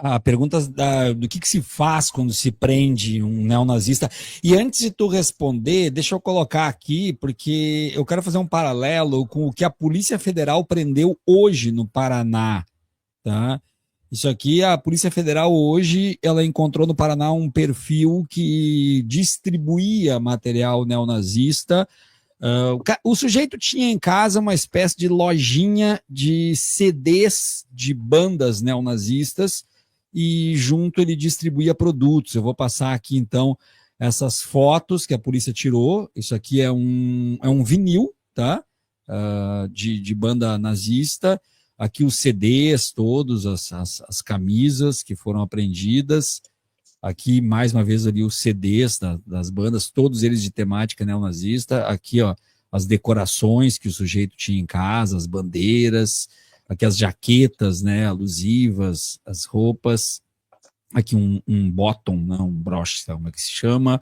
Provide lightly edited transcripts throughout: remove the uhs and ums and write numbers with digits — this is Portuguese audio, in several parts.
a pergunta do que se faz quando se prende um neonazista. E antes de tu responder, deixa eu colocar aqui, porque eu quero fazer um paralelo com o que a Polícia Federal prendeu hoje no Paraná, tá? Isso aqui, a Polícia Federal hoje, ela encontrou no Paraná um perfil que distribuía material neonazista. O sujeito tinha em casa uma espécie de lojinha de CDs de bandas neonazistas e junto ele distribuía produtos. Eu vou passar aqui então essas fotos que a polícia tirou. Isso aqui é um vinil, tá? De banda nazista. Aqui os CDs todos, as camisas que foram apreendidas. Aqui, mais uma vez, ali os CDs das bandas, todos eles de temática neonazista. Aqui, ó, as decorações que o sujeito tinha em casa, as bandeiras, aqui as jaquetas, né, alusivas, as roupas. Aqui um bottom, né, um broche, como é que se chama,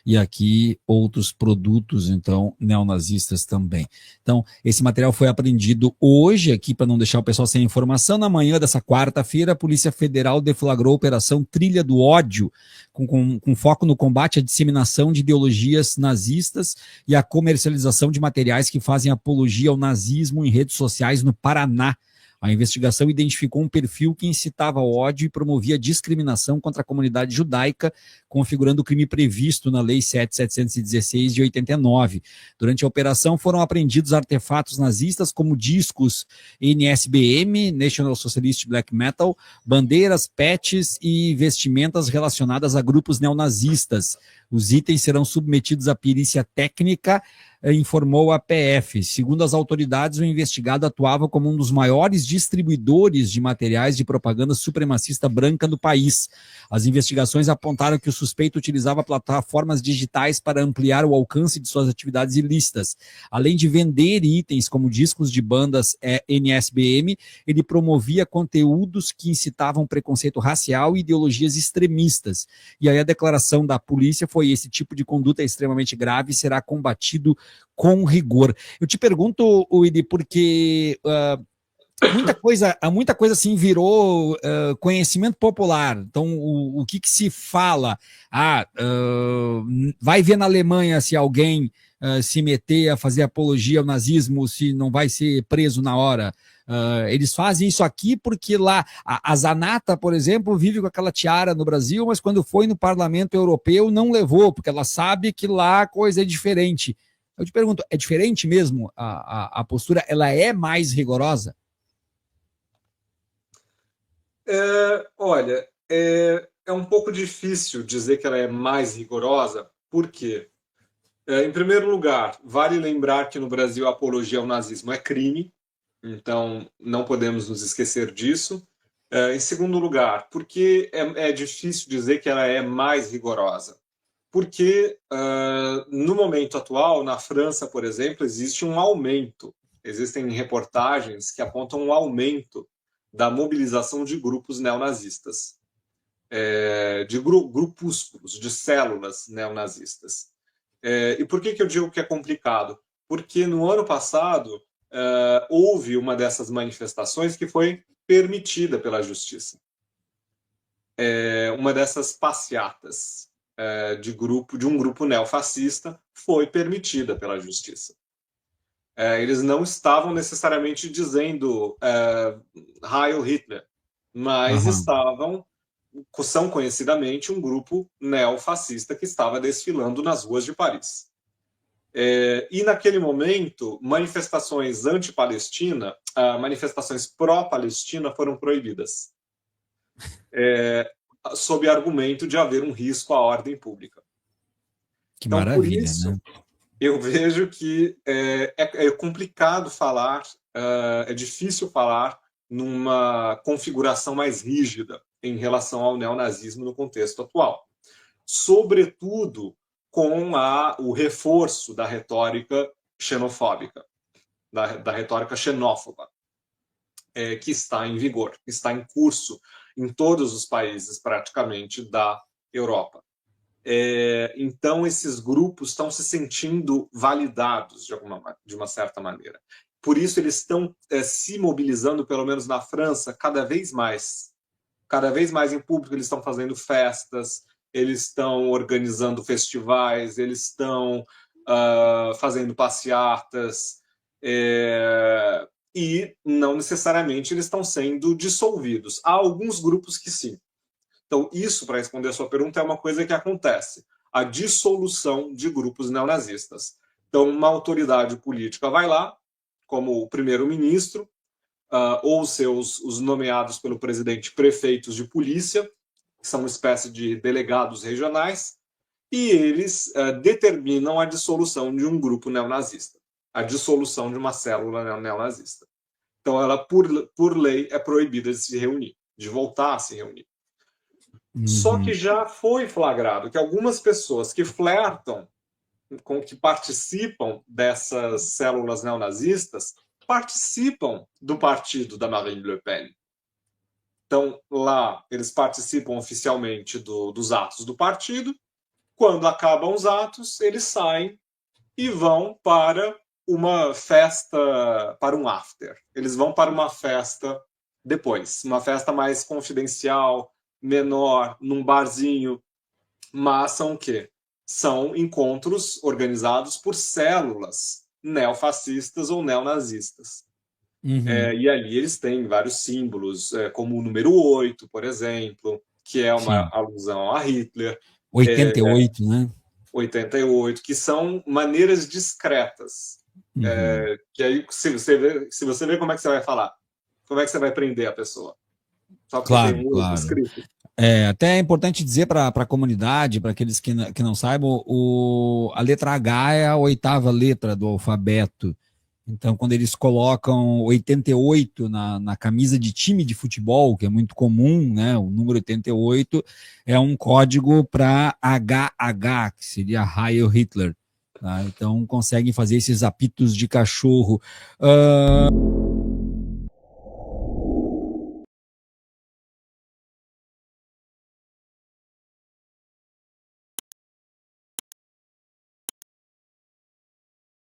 e aqui outros produtos, então, neonazistas também. Então, esse material foi apreendido hoje aqui, para não deixar o pessoal sem informação. Na manhã dessa quarta-feira, a Polícia Federal deflagrou a Operação Trilha do Ódio, com foco no combate à disseminação de ideologias nazistas e à comercialização de materiais que fazem apologia ao nazismo em redes sociais no Paraná. A investigação identificou um perfil que incitava ao ódio e promovia discriminação contra a comunidade judaica, configurando o crime previsto na Lei 7.716 de 89. Durante a operação foram apreendidos artefatos nazistas como discos NSBM, National Socialist Black Metal, bandeiras, patches e vestimentas relacionadas a grupos neonazistas. Os itens serão submetidos à perícia técnica, informou a PF. Segundo as autoridades, o investigado atuava como um dos maiores distribuidores de materiais de propaganda supremacista branca do país. As investigações apontaram que o suspeito utilizava plataformas digitais para ampliar o alcance de suas atividades ilícitas. Além de vender itens como discos de bandas NSBM, ele promovia conteúdos que incitavam preconceito racial e ideologias extremistas. E aí a declaração da polícia foi: esse tipo de conduta é extremamente grave e será combatido com rigor. Eu te pergunto, Willy, porque muita coisa assim virou conhecimento popular. Então, o que se fala? Vai ver na Alemanha se alguém se meter a fazer apologia ao nazismo, se não vai ser preso na hora. Eles fazem isso aqui porque lá a Zanata, por exemplo, vive com aquela tiara no Brasil, mas quando foi no Parlamento Europeu não levou, porque ela sabe que lá a coisa é diferente. Eu te pergunto, é diferente mesmo a postura? Ela é mais rigorosa? Olha, é um pouco difícil dizer que ela é mais rigorosa, por quê? Em primeiro lugar, vale lembrar que no Brasil a apologia ao nazismo é crime, então não podemos nos esquecer disso. Em segundo lugar, por que é difícil dizer que ela é mais rigorosa? Porque no momento atual, na França, por exemplo, existe um aumento. Existem reportagens que apontam um aumento da mobilização de grupos neonazistas, de grupúsculos, de células neonazistas. E por que eu digo que é complicado? Porque no ano passado houve uma dessas manifestações que foi permitida pela justiça. Uma dessas passeatas de um grupo neofascista foi permitida pela justiça. Eles não estavam necessariamente dizendo Heil Hitler, mas são conhecidamente um grupo neofascista que estava desfilando nas ruas de Paris. E naquele momento, manifestações anti-Palestina, manifestações pró-Palestina foram proibidas, sob argumento de haver um risco à ordem pública. Que então, por maravilha, isso, né? eu vejo que é complicado falar, é difícil falar numa configuração mais rígida em relação ao neonazismo no contexto atual. Sobretudo com o reforço da retórica xenofóbica, da retórica xenófoba, que está em vigor, está em curso em todos os países praticamente da Europa. Então, esses grupos estão se sentindo validados de uma certa maneira. Por isso, eles estão se mobilizando, pelo menos na França, cada vez mais. cada vez mais em público, eles estão fazendo festas, eles estão organizando festivais, eles estão fazendo passeatas, e não necessariamente eles estão sendo dissolvidos. Há alguns grupos que sim. Então, isso, para responder a sua pergunta, é uma coisa que acontece. A dissolução de grupos neonazistas. Então, uma autoridade política vai lá, como o primeiro-ministro, ou os nomeados pelo presidente prefeitos de polícia, que são uma espécie de delegados regionais, e eles determinam a dissolução de um grupo neonazista, a dissolução de uma célula neonazista. Então, ela, por lei, é proibida de se reunir, de voltar a se reunir. Só que já foi flagrado que algumas pessoas que flertam, que participam dessas células neonazistas, participam do partido da Marine Le Pen. Então, lá, eles participam oficialmente dos atos do partido. Quando acabam os atos, eles saem e vão para uma festa, para um after. Eles vão para uma festa depois, uma festa mais confidencial, menor, num barzinho. Mas são o quê? São encontros organizados por células neofascistas ou neonazistas. E ali eles têm vários símbolos, como o número 8, por exemplo, que é uma alusão a Hitler. 88, né? 88, que são maneiras discretas. Que aí, se você vê como é que você vai falar, como é que você vai prender a pessoa? Só porque tem um escrito. Até é importante dizer para a comunidade, para aqueles que não saibam, a letra H é a 8ª letra do alfabeto. Então, quando eles colocam 88 na camisa de time de futebol, que é muito comum, né? O número 88 é um código para HH, que seria Heil Hitler. Tá? Então, conseguem fazer esses apitos de cachorro.